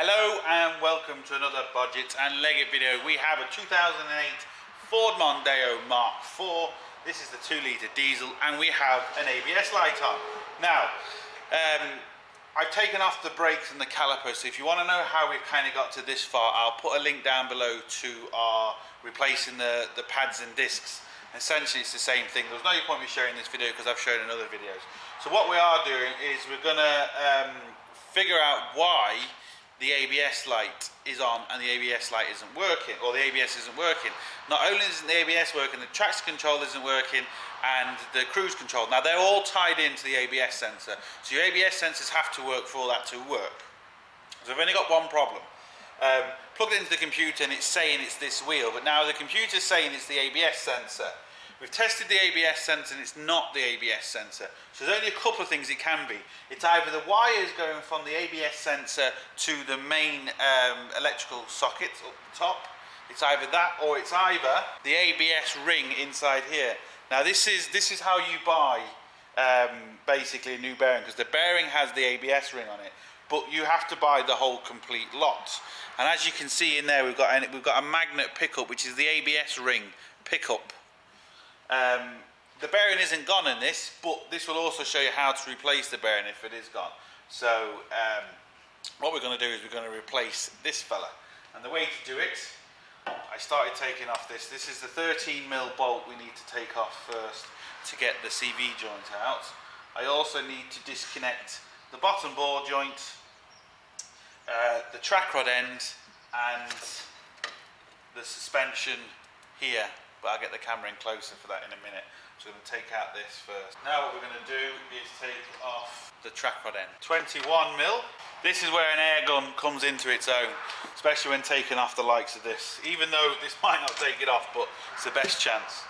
Hello and welcome to another Bodgit and Leggit video. We have a 2008 Ford Mondeo Mk. This is the 2-litre diesel and we have an ABS light on. Now, I've taken off the brakes and the caliper, so if you want to know how we've kind of got to this far, I'll put a link down below to our replacing the pads and discs. Essentially it's the same thing. There's no point me sharing this video because I've shown in other videos. So what we are doing is we're going to figure out why the ABS light is on and the ABS light isn't working, or the ABS isn't working. Not only isn't the ABS working, the traction control isn't working and the cruise control. Now they're all tied into the ABS sensor, so your ABS sensors have to work for all that to work. So I've only got one problem. Plugged into the computer and it's saying it's this wheel, but now the computer's saying it's the ABS sensor. We've tested the ABS sensor and it's not the ABS sensor. So there's only a couple of things it can be. It's either the wires going from the ABS sensor to the main electrical socket up the top. It's either that, or it's either the ABS ring inside here. Now this is how you buy basically a new bearing, because the bearing has the ABS ring on it, but you have to buy the whole complete lot. And as you can see in there, we've got a magnet pickup, which is the ABS ring pickup. The bearing isn't gone in this, but this will also show you how to replace the bearing if it is gone. So what we're going to do is we're going to replace this fella, and the way to do it, I started taking off this is the 13mm bolt we need to take off first to get the CV joint out. I also need to disconnect the bottom bore joint, the track rod end and the suspension here. But I'll get the camera in closer for that in a minute. So I'm going to take out this first. Now what we're going to do is take off the track rod end. 21mm. This is where an air gun comes into its own, especially when taking off the likes of this. Even though this might not take it off, but it's the best chance.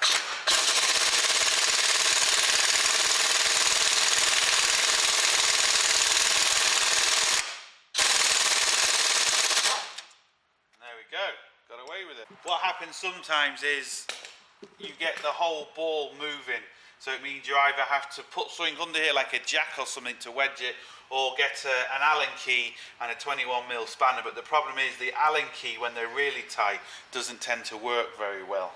There we go. Got away with it. What happens sometimes is you get the whole ball moving, so it means you either have to put something under here like a jack or something to wedge it, or get an Allen key and a 21mm spanner. But the problem is the Allen key, when they're really tight, doesn't tend to work very well.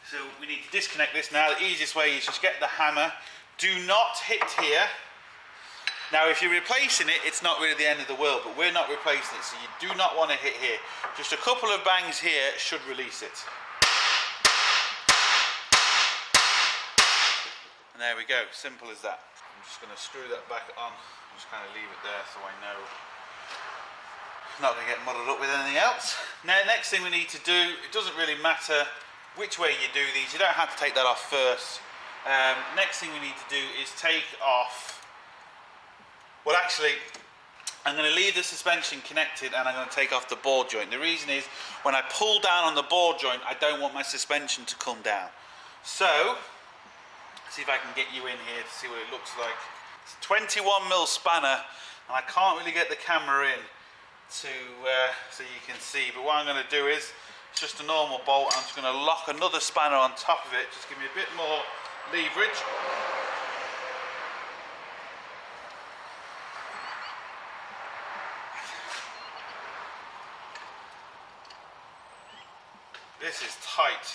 So we need to disconnect this now. The easiest way is just get the hammer. Do not hit here. Now if you're replacing it, it's not really the end of the world, but we're not replacing it, so you do not want to hit here. Just a couple of bangs here should release it. And there we go, simple as that. I'm just going to screw that back on, just kind of leave it there so I know I'm not going to get muddled up with anything else. Now next thing we need to do, it doesn't really matter which way you do these, you don't have to take that off first. Next thing we need to do is take off, well actually, I'm going to leave the suspension connected and I'm going to take off the ball joint. The reason is, when I pull down on the ball joint, I don't want my suspension to come down. So, see if I can get you in here to see what it looks like. It's a 21mm spanner, and I can't really get the camera in to so you can see, but what I'm going to do is, it's just a normal bolt. I'm just going to lock another spanner on top of it, just give me a bit more leverage. This is tight,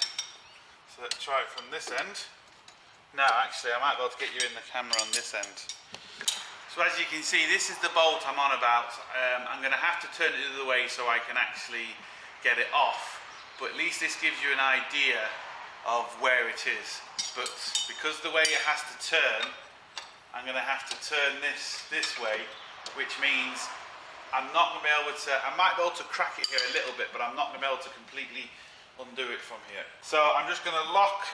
so let's try it from this end. Now actually I might be able to get you in the camera on this end. So as you can see, this is the bolt I'm on about. I'm going to have to turn it the other way so I can actually get it off, but at least this gives you an idea of where it is. But because the way it has to turn, I'm going to have to turn this way, which means I'm not going to be able to, I might be able to crack it here a little bit, but I'm not going to be able to completely undo it from here. So I'm just going to lock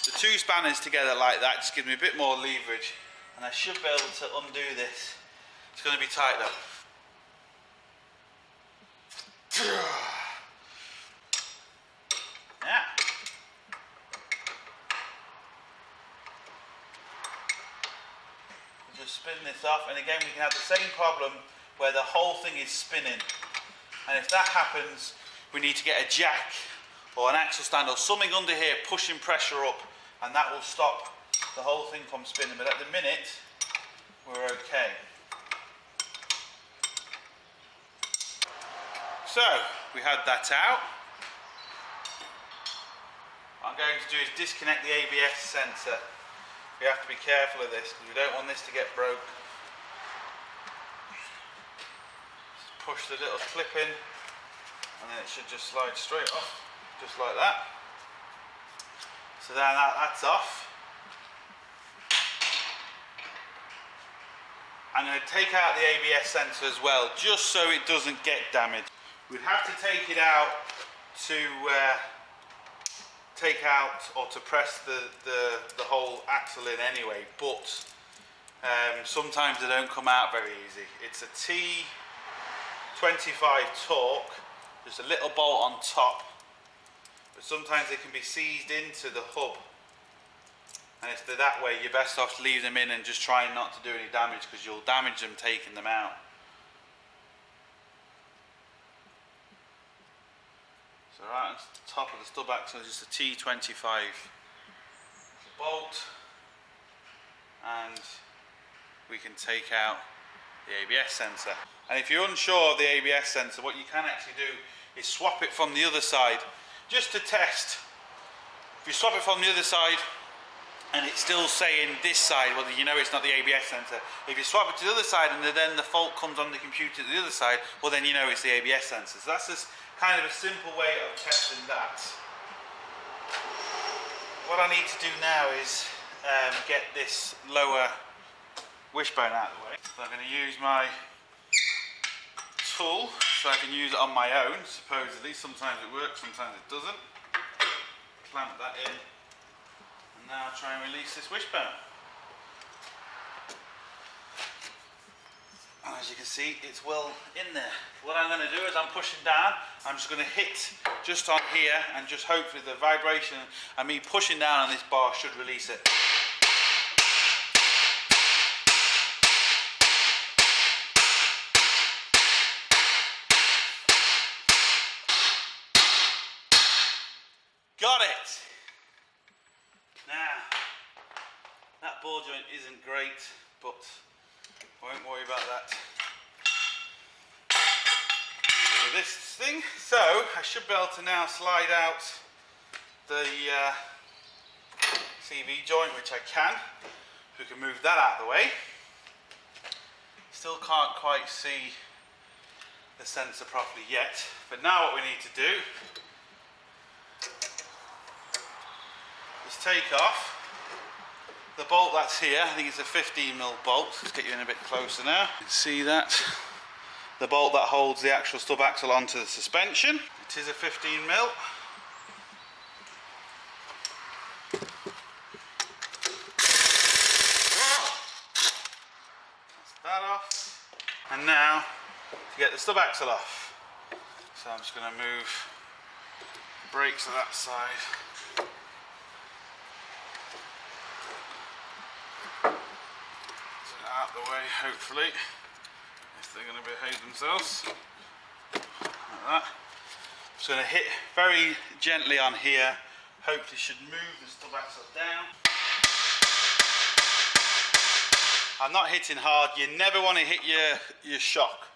the two spanners together like that, just gives me a bit more leverage, and I should be able to undo this. It's going to be tight though. Yeah. Just spin this off, and again we can have the same problem where the whole thing is spinning, and if that happens we need to get a jack or an axle stand or something under here pushing pressure up, and that will stop the whole thing from spinning. But at the minute we're okay. So, we had that out. What I'm going to do is disconnect the ABS sensor. We have to be careful of this because we don't want this to get broke. Just push the little clip in and then it should just slide straight off, just like that. So then that's off. I'm going to take out the ABS sensor as well, just so it doesn't get damaged. We'd have to take it out to take out or to press the whole axle in anyway, but sometimes they don't come out very easy. It's a T25 torque, just a little bolt on top, but sometimes they can be seized into the hub, and if they're that way, you're best off to leave them in and just trying not to do any damage, because you'll damage them taking them out. So right on the top of the stub axle is just a T25 bolt, and we can take out the ABS sensor. And if you're unsure of the ABS sensor, what you can actually do is swap it from the other side, just to test. If you swap it from the other side and it's still saying this side, well, you know it's not the ABS sensor. If you swap it to the other side and then the fault comes on the computer to the other side, well then you know it's the ABS sensor. So that's just kind of a simple way of testing that. What I need to do now is get this lower wishbone out of the way. So I'm going to use my tool so I can use it on my own, supposedly. Sometimes it works, sometimes it doesn't. Clamp that in, and now try and release this wishbone. And as you can see, it's well in there. What I'm going to do is I'm pushing down. I'm just going to hit just on here, and just hopefully the vibration and me pushing down on this bar should release it. Got it! Now, that ball joint isn't great, but I won't worry about that. So this thing, so I should be able to now slide out the CV joint, which I can. We can move that out of the way. Still can't quite see the sensor properly yet, but now what we need to do is take off the bolt that's here. I think it's a 15mm bolt. Let's get you in a bit closer now. You can see that. The bolt that holds the actual stub axle onto the suspension. It is a 15mm. That's that off. And now to get the stub axle off. So I'm just going to move the brakes to that side. Out the way, hopefully, if they're going to behave themselves, like that. Just going to hit very gently on here, hopefully should move the stub axle down. I'm not hitting hard. You never want to hit your shock.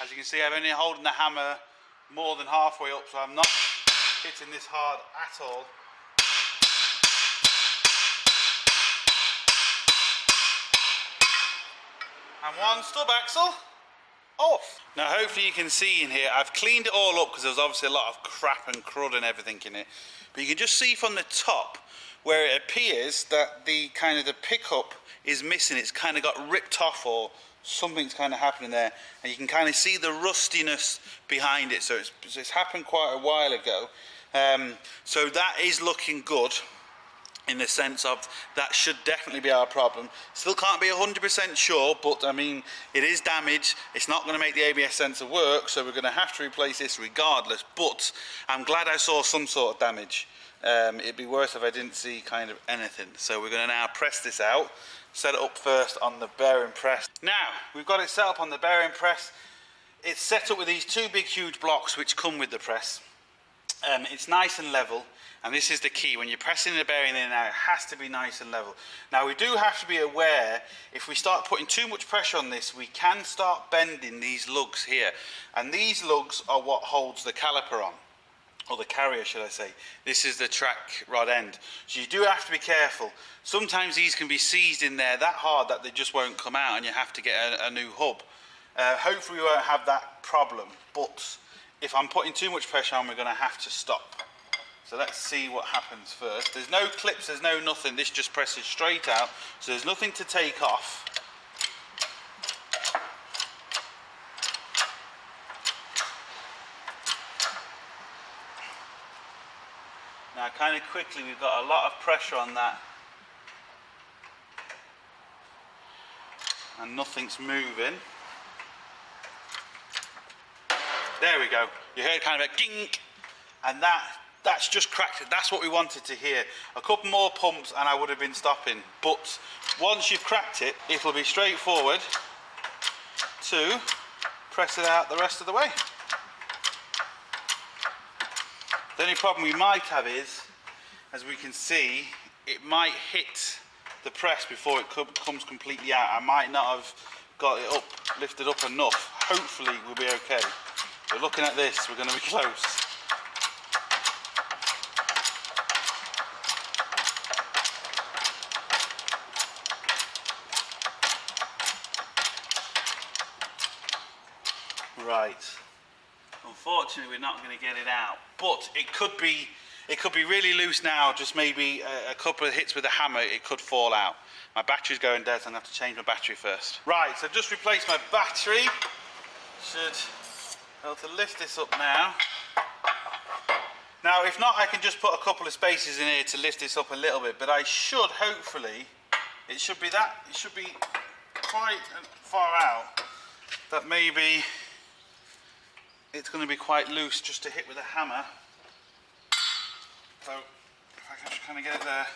As you can see, I'm only holding the hammer more than halfway up, so I'm not hitting this hard at all. And one stub axle off. Now hopefully you can see in here, I've cleaned it all up because there was obviously a lot of crap and crud and everything in it. But you can just see from the top where it appears that the kind of the pickup is missing. It's kind of got ripped off, or something's kind of happening there. And you can kind of see the rustiness behind it. So it's happened quite a while ago. So that is looking good, in the sense of that should definitely be our problem. Still can't be 100% sure, but I mean, it is damaged. It's not going to make the ABS sensor work, so we're going to have to replace this regardless. But I'm glad I saw some sort of damage. It'd be worse if I didn't see kind of anything. So we're going to now press this out, set it up first on the bearing press. Now we've got it set up on the bearing press. It's set up with these two big huge blocks which come with the press. It's nice and level, And this is the key. When you're pressing the bearing in and out, it has to be nice and level. Now we do have to be aware, if we start putting too much pressure on this, we can start bending these lugs here. And these lugs are what holds the caliper on, or the carrier should I say. This is the track rod end. So you do have to be careful. Sometimes these can be seized in there that hard that they just won't come out and you have to get a new hub. Hopefully we won't have that problem, but if I'm putting too much pressure on, we're going to have to stop. So let's see what happens first. There's no clips, there's no nothing. This just presses straight out, so there's nothing to take off. Now kind of quickly, we've got a lot of pressure on that. And nothing's moving. There we go. You heard kind of a gink, and that's just cracked it. That's what we wanted to hear. A couple more pumps and I would have been stopping. But once you've cracked it, it'll be straightforward to press it out the rest of the way. The only problem we might have is, as we can see, it might hit the press before it comes completely out. I might not have got it up, lifted up enough. Hopefully we'll be okay. But looking at this, we're going to be close. Right. Unfortunately, we're not going to get it out, but it could be really loose now. Just maybe a couple of hits with a hammer, it could fall out. My battery's going dead, so I'm going to have to change my battery first. Right, so I've just replaced my battery. Should be able to lift this up now. Now, if not, I can just put a couple of spaces in here to lift this up a little bit, but I should, hopefully, it should be quite far out that maybe it's going to be quite loose just to hit with a hammer. So if I can just kind of get it there.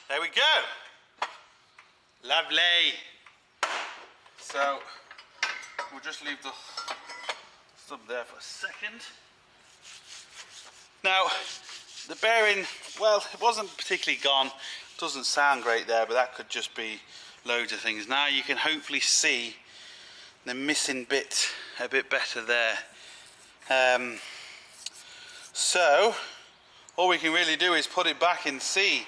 There we go. Lovely. So we'll just leave the stub there for a second. Now the bearing, well, it wasn't particularly gone. Doesn't sound great there, but that could just be loads of things. Now you can hopefully see the missing bit a bit better there. So all we can really do is put it back and see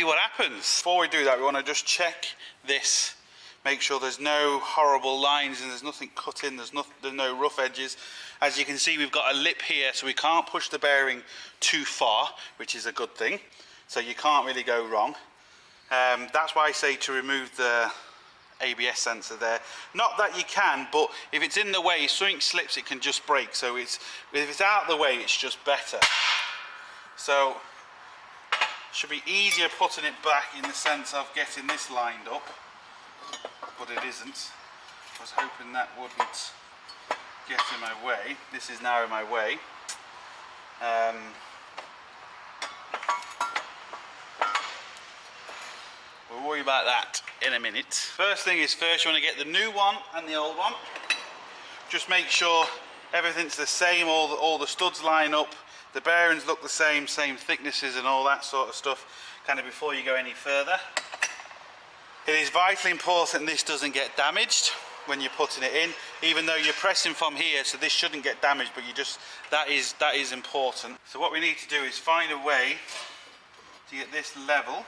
what happens. Before we do that, we want to just check this, make sure there's no horrible lines and there's nothing cut in, there's no rough edges. As you can see, we've got a lip here, so we can't push the bearing too far, which is a good thing. So you can't really go wrong. That's why I say to remove the ABS sensor there. Not that you can, but if it's in the way, if something slips, it can just break. So if it's out of the way, it's just better. So should be easier putting it back in the sense of getting this lined up, but it isn't. I was hoping that wouldn't get in my way. This is now in my way. We'll worry about that in a minute. First thing is first, you want to get the new one and the old one. Just make sure everything's the same, all the studs line up, the bearings look the same thicknesses and all that sort of stuff, kind of before you go any further. It is vitally important this doesn't get damaged when you're putting it in, even though you're pressing from here, so this shouldn't get damaged, but that is important. So what we need to do is find a way to get this level.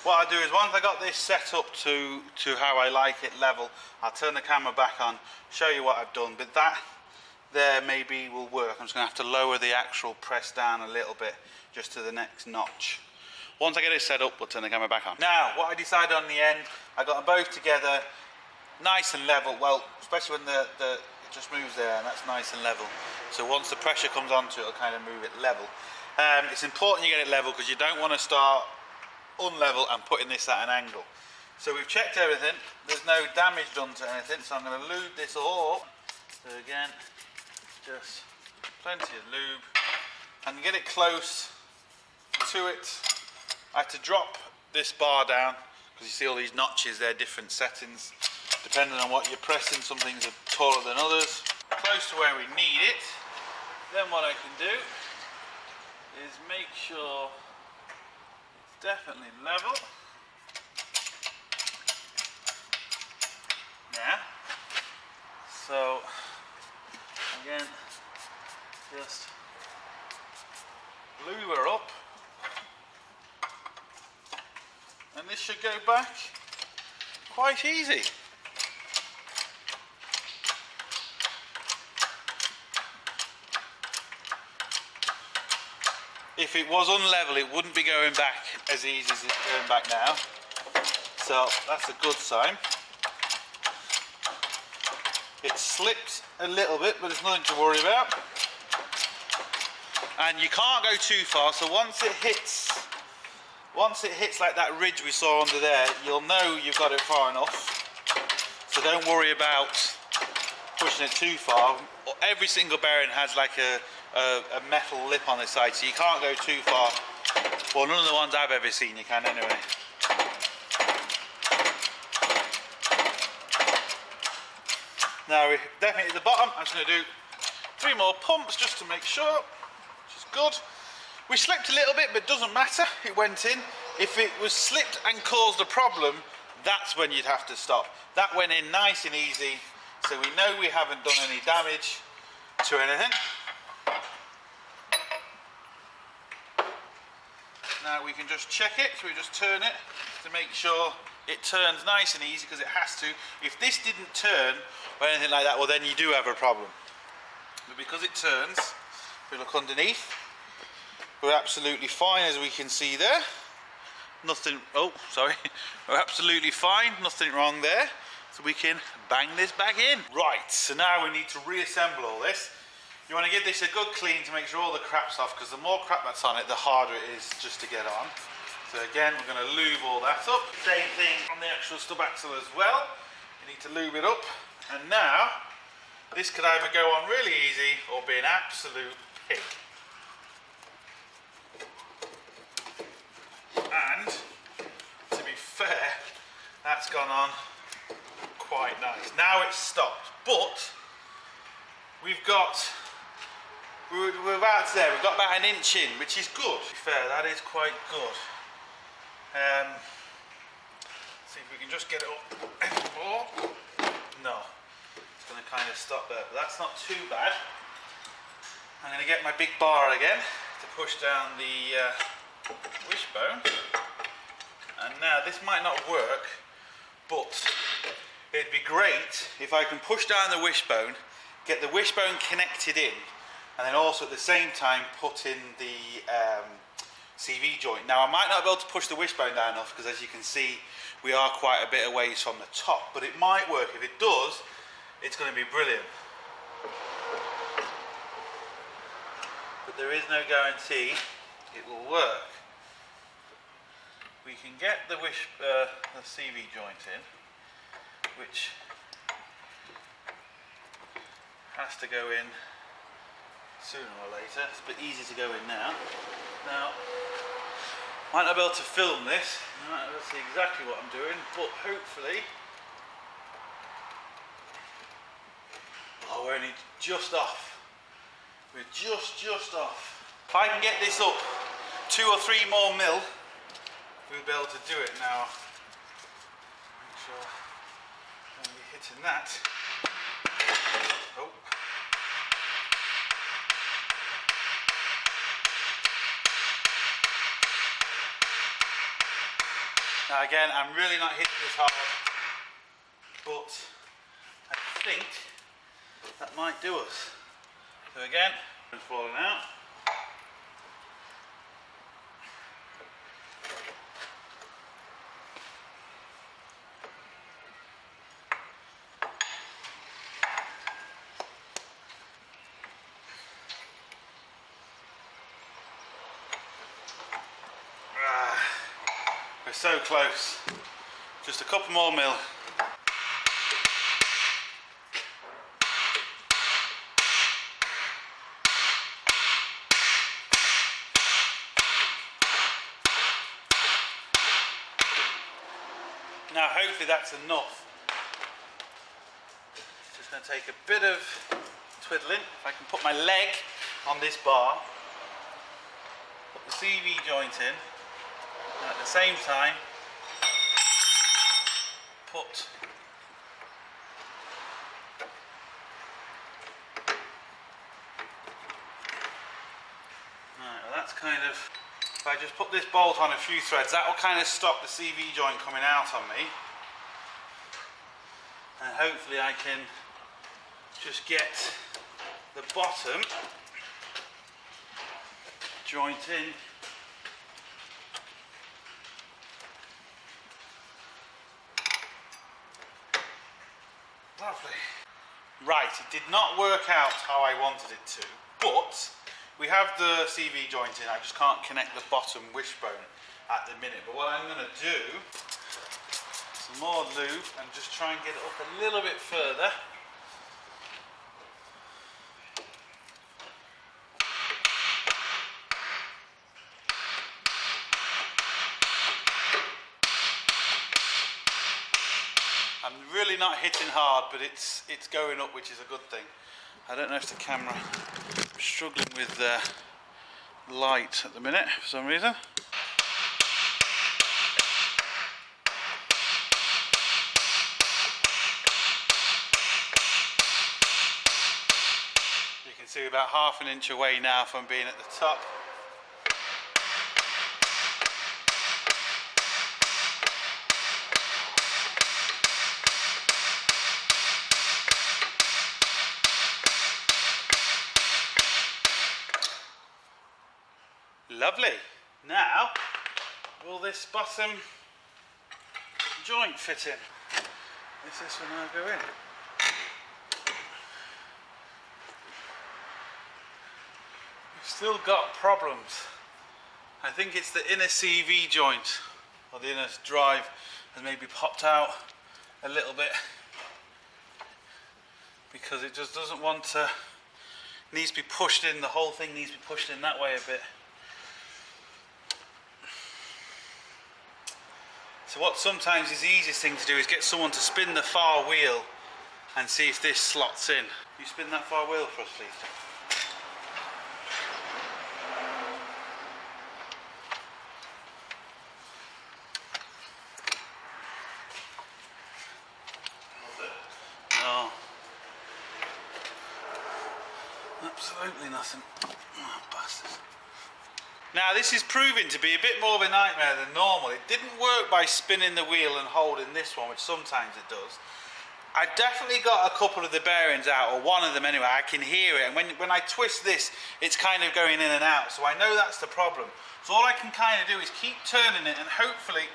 What I do is once I got this set up to how I like it level, I'll turn the camera back on, show you what I've done, but that there maybe will work. I'm just going to have to lower the actual press down a little bit just to the next notch. Once I get it set up, we'll turn the camera back on. Now, what I decided on the end, I got them both together, nice and level, well, especially when it just moves there, and that's nice and level. So once the pressure comes onto it, it'll kind of move it level. It's important you get it level because you don't want to start unlevel and putting this at an angle. So we've checked everything, there's no damage done to anything, so I'm going to lube this all up. So again, just plenty of lube. And get it close to it. I had to drop this bar down, because you see all these notches, they're different settings. Depending on what you're pressing, some things are taller than others. Close to where we need it. Then what I can do is make sure it's definitely level. Yeah. So again, just lube her up, and this should go back quite easy. If it was unlevel, it wouldn't be going back as easy as it's going back now. So that's a good sign. It slipped a little bit, but it's nothing to worry about. And you can't go too far, so once it hits like that ridge we saw under there, you'll know you've got it far enough. So don't worry about pushing it too far. Every single bearing has like a metal lip on the side, so you can't go too far. Well, none of the ones I've ever seen you can anyway. Now, definitely at the bottom, I'm just going to do 3 more pumps just to make sure, which is good. We slipped a little bit, but it doesn't matter, it went in. If it was slipped and caused a problem, that's when you'd have to stop. That went in nice and easy, so we know we haven't done any damage to anything. Now we can just check it, so we just turn it to make sure it turns nice and easy, because it has to. If this didn't turn or anything like that, well then you do have a problem. But because it turns, if we look underneath, we're absolutely fine, as we can see there. Nothing, oh sorry, we're absolutely fine, nothing wrong there. So we can bang this back in. Right, so now we need to reassemble all this. You want to give this a good clean to make sure all the crap's off, because the more crap that's on it, the harder it is just to get on. So again, we're going to lube all that up. Same thing on the actual stub axle as well. You need to lube it up. And now, this could either go on really easy or be an absolute pig. And, to be fair, that's gone on quite nice. Now it's stopped, but we've got... We're about there, we've got about 1 inch in, which is good. To be fair, that is quite good. See if we can just get it up more. No, it's going to kind of stop there, but that's not too bad. I'm going to get my big bar again to push down the wishbone. And now this might not work, but it'd be great if I can push down the wishbone, get the wishbone connected in, and then also at the same time put in the CV joint. Now I might not be able to push the wishbone down enough, because as you can see we are quite a bit away from the top, but it might work. If it does, it's going to be brilliant. But there is no guarantee it will work. We can get the CV joint in, which has to go in sooner or later. It's a bit easy to go in now. Now, might not be able to film this, I might not be able to see exactly what I'm doing, but hopefully, oh, we're only just off. We're just off. If I can get this up 2 or 3 more mil, we'll be able to do it now. Make sure I'm going to be hitting that. Oh. Now again, I'm really not hitting this hard, but I think that might do us. So again, it's falling out. We're so close. Just a couple more mil. Now hopefully that's enough. Just going to take a bit of twiddling. If I can put my leg on this bar, put the CV joint in, and at the same time put right, well that's kind of, if I just put this bolt on a few threads, that will kind of stop the CV joint coming out on me, and hopefully I can just get the bottom joint in. Lovely. Right, it did not work out how I wanted it to, but we have the CV joint in. I just can't connect the bottom wishbone at the minute. But what I'm going to do, some more lube and just try and get it up a little bit further. I'm really not hitting hard, but it's going up, which is a good thing. I don't know if the camera, I'm struggling with light at the minute for some reason. You can see about half an inch away now from being at the top. Lovely. Now, will this bottom joint fit in? Is this one now go in? We've still got problems. I think it's the inner CV joint, or the inner drive has maybe popped out a little bit because it just doesn't want to, it needs to be pushed in, the whole thing needs to be pushed in that way a bit. So what sometimes is the easiest thing to do is get someone to spin the far wheel and see if this slots in. You spin that far wheel for us, please. No. Absolutely nothing. Oh, bastards. Now this is proving to be a bit more of a nightmare than normal. It didn't work by spinning the wheel and holding this one, which sometimes it does. I definitely got a couple of the bearings out, or one of them anyway. I can hear it, and when I twist this, it's kind of going in and out, so I know that's the problem. So all I can kind of do is keep turning it and hopefully...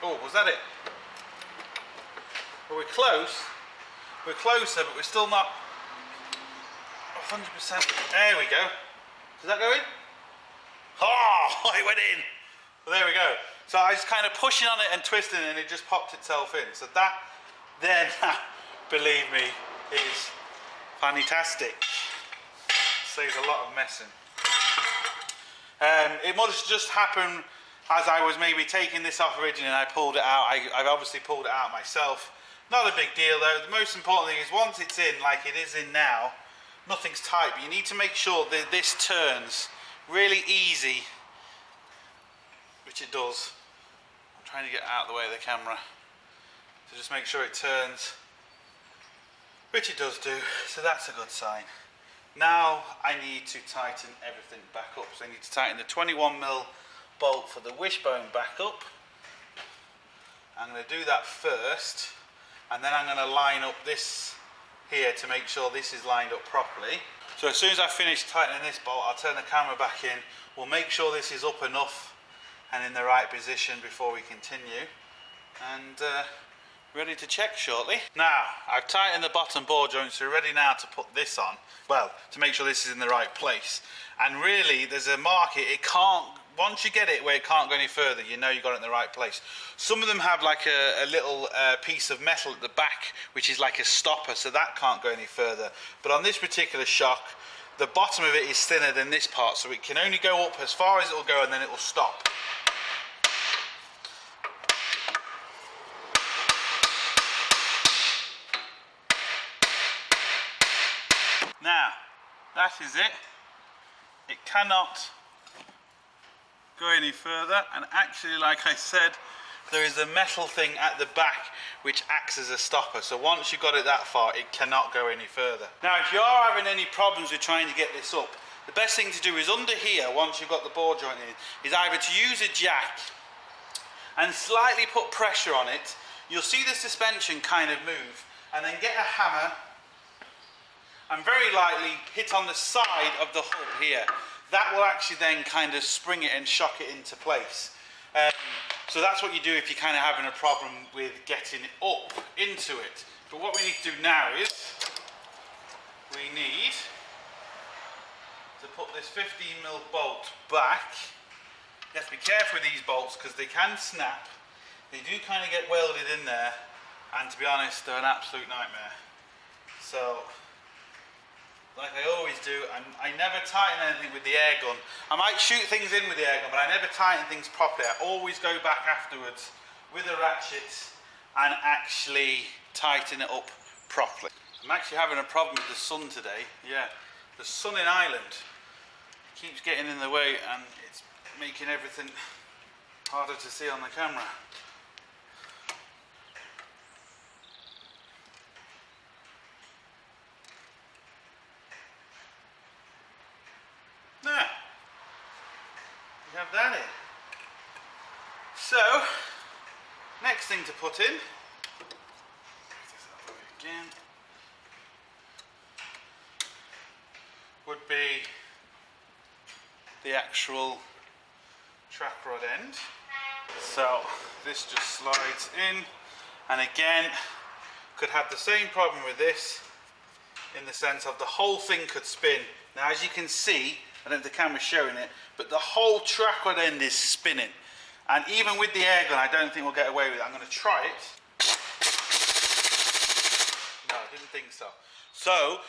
Oh, was that it? Well, we're close. We're closer, but we're still not 100%. There we go. Does that go in? Oh, it went in. Well, there we go. So I was kind of pushing on it and twisting and it just popped itself in. So that, then, believe me, is fantastic. Saves a lot of messing. It must just happen as I was maybe taking this off originally and I pulled it out. I've obviously pulled it out myself. Not a big deal though. The most important thing is once it's in, like it is in now, nothing's tight, but you need to make sure that this turns really easy, which it does. I'm trying to get out of the way of the camera to just make sure it turns, which it does do, so that's a good sign. Now I need to tighten everything back up, so I need to tighten the 21mm bolt for the wishbone back up. I'm going to do that first, and then I'm going to line up this here to make sure this is lined up properly. So as soon as I finish tightening this bolt, I'll turn the camera back in. We'll make sure this is up enough and in the right position before we continue. And ready to check shortly. Now, I've tightened the bottom ball joint, so we're ready now to put this on. Well, to make sure this is in the right place. And really, there's a market, it can't, once you get it where it can't go any further, you know you got it in the right place. Some of them have like a little piece of metal at the back, which is like a stopper, so that can't go any further. But on this particular shock, the bottom of it is thinner than this part, so it can only go up as far as it will go and then it will stop. Now, that is it. It cannot go any further, and actually, like I said, there is a metal thing at the back which acts as a stopper, so once you've got it that far, it cannot go any further. Now, if you are having any problems with trying to get this up, the best thing to do is under here, once you've got the ball joint in, is either to use a jack and slightly put pressure on it. You'll see the suspension kind of move, and then get a hammer and very lightly hit on the side of the hub here. That will actually then kind of spring it and shock it into place. So that's what you do if you're kind of having a problem with getting it up into it. But what we need to do now is, we need to put this 15mm bolt back. You have to be careful with these bolts because they can snap. They do kind of get welded in there, and to be honest, they're an absolute nightmare. So, like I always do, I never tighten anything with the air gun. I might shoot things in with the air gun, but I never tighten things properly. I always go back afterwards with a ratchet and actually tighten it up properly. I'm actually having a problem with the sun today. Yeah, the sun in Ireland keeps getting in the way and it's making everything harder to see on the camera. Now, you have that in. So, next thing to put in, again, would be the actual track rod end. So, this just slides in, and again, could have the same problem with this, in the sense of the whole thing could spin. Now, as you can see, I don't know if the camera's showing it, but the whole track rod end is spinning. And even with the air gun, I don't think we'll get away with it. I'm going to try it. No, I didn't think so. So,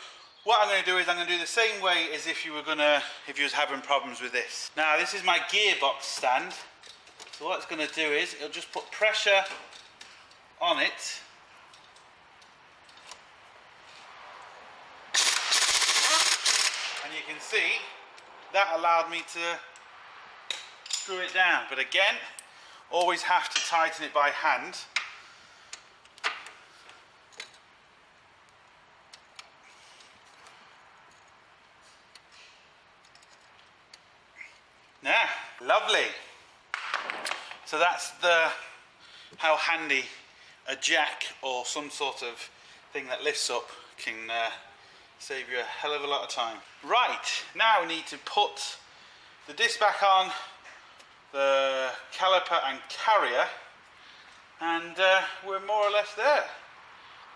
what I'm going to do is I'm going to do the same way as if you was having problems with this. Now, this is my gearbox stand. So what it's going to do is, it'll just put pressure on it. And you can see, that allowed me to screw it down. But again, always have to tighten it by hand. Yeah, lovely. So that's how handy a jack or some sort of thing that lifts up can save you a hell of a lot of time. Right, now we need to put the disc back on, the caliper and carrier, and we're more or less there.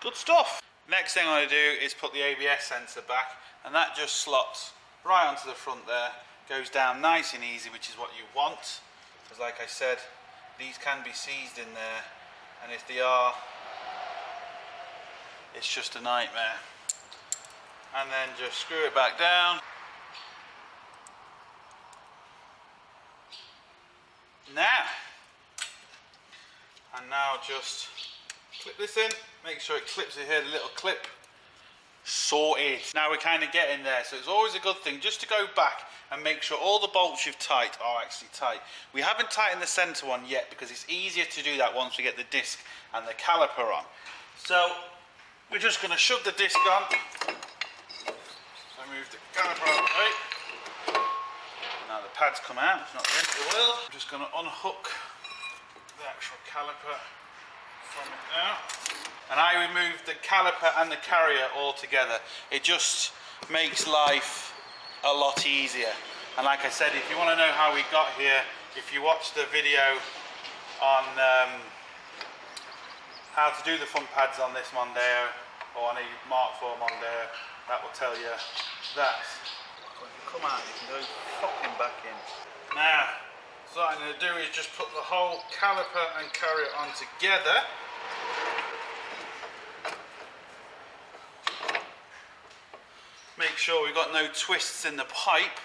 Good stuff. Next thing I want to do is put the ABS sensor back, and that just slots right onto the front there, goes down nice and easy, which is what you want, because like I said, these can be seized in there, and if they are, it's just a nightmare. And then just screw it back down. Now just clip this in, make sure it clips in here, the little clip, sorted. Now we're kind of getting there, so it's always a good thing just to go back and make sure all the bolts you've tight are actually tight. We haven't tightened the center one yet because it's easier to do that once we get the disc and the caliper on. So we're just going to shove the disc on. So move the caliper out of the way. Now the pads come out, it's not the end of the world. I'm just going to unhook the actual caliper from it now. And I removed the caliper and the carrier all together. It just makes life a lot easier. And like I said, if you want to know how we got here, if you watch the video on how to do the front pads on this Mondeo or on a Mark 4 Mondeo. That will tell you that. When you come out, you can go fucking back in. Now, so what I'm going to do is just put the whole caliper and carrier on together. Make sure we've got no twists in the pipe,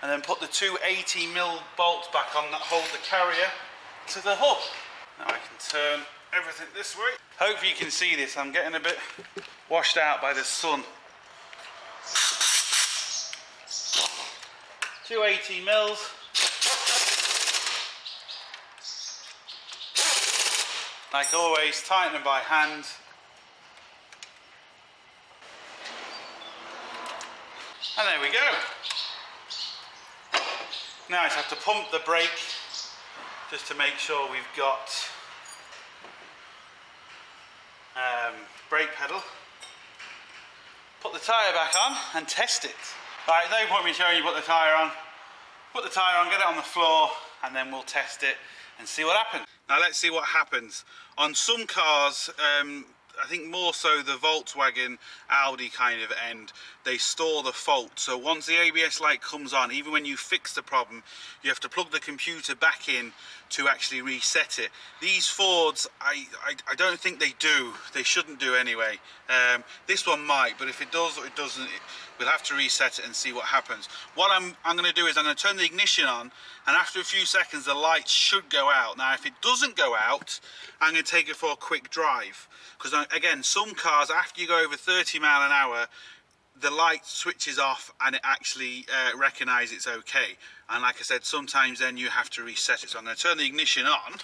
and then put the two 80mm bolts back on that hold the carrier to the hub. Now I can turn everything this way. Hopefully you can see this, I'm getting a bit washed out by the sun. Two 80mm. Like always, tighten them by hand. And there we go. Now I just have to pump the brake just to make sure we've got brake pedal. Put the tyre back on and test it. Right, no point me showing you put the tyre on. Put the tyre on, get it on the floor, and then we'll test it and see what happens. Now let's see what happens. On some cars, I think more so the Volkswagen, Audi kind of end, they store the fault. So once the ABS light comes on, even when you fix the problem, you have to plug the computer back in to actually reset it. These Fords, I don't think they do. They shouldn't do anyway. This one might, but if it does or it doesn't, we'll have to reset it and see what happens. What I'm going to do is I'm going to turn the ignition on, and after a few seconds the lights should go out. Now if it doesn't go out, I'm going to take it for a quick drive. Because again, some cars, after you go over 30 mile an hour, the light switches off and it actually recognises it's okay. And like I said, sometimes then you have to reset it. So I'm going to turn the ignition on.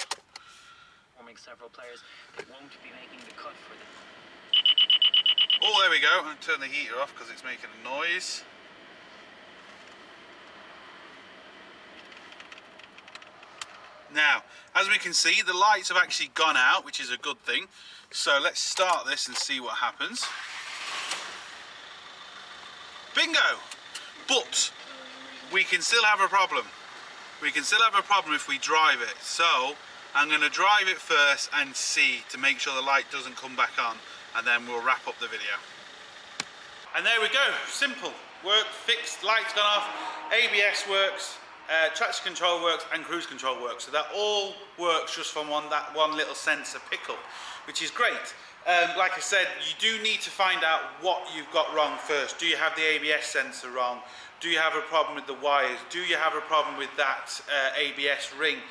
Forming several players that won't be making the cut for them. Oh, there we go. I'm going to turn the heater off because it's making a noise. Now, as we can see, the lights have actually gone out, which is a good thing. So let's start this and see what happens. Bingo! But we can still have a problem. We can still have a problem if we drive it. So I'm going to drive it first and see to make sure the light doesn't come back on, and then we'll wrap up the video. And there we go. Simple. Worked, fixed, lights gone off, ABS works. Traction control works and cruise control works, so that all works just from that one little sensor pickup, which is great. Like I said, you do need to find out what you've got wrong first. Do you have the ABS sensor wrong? Do you have a problem with the wires? Do you have a problem with that ABS ring?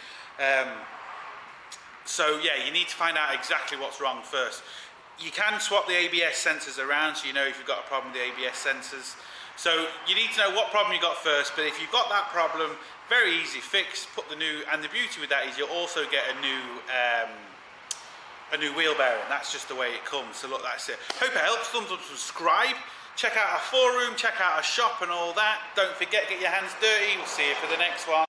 So yeah, you need to find out exactly what's wrong first. You can swap the ABS sensors around, so you know if you've got a problem with the ABS sensors. So you need to know what problem you got first, but if you've got that problem, very easy fix, put the new, and the beauty with that is you'll also get a new wheel bearing. That's just the way it comes. So look, that's it. Hope it helps. Thumbs up, subscribe. Check out our forum, check out our shop and all that. Don't forget, get your hands dirty. We'll see you for the next one.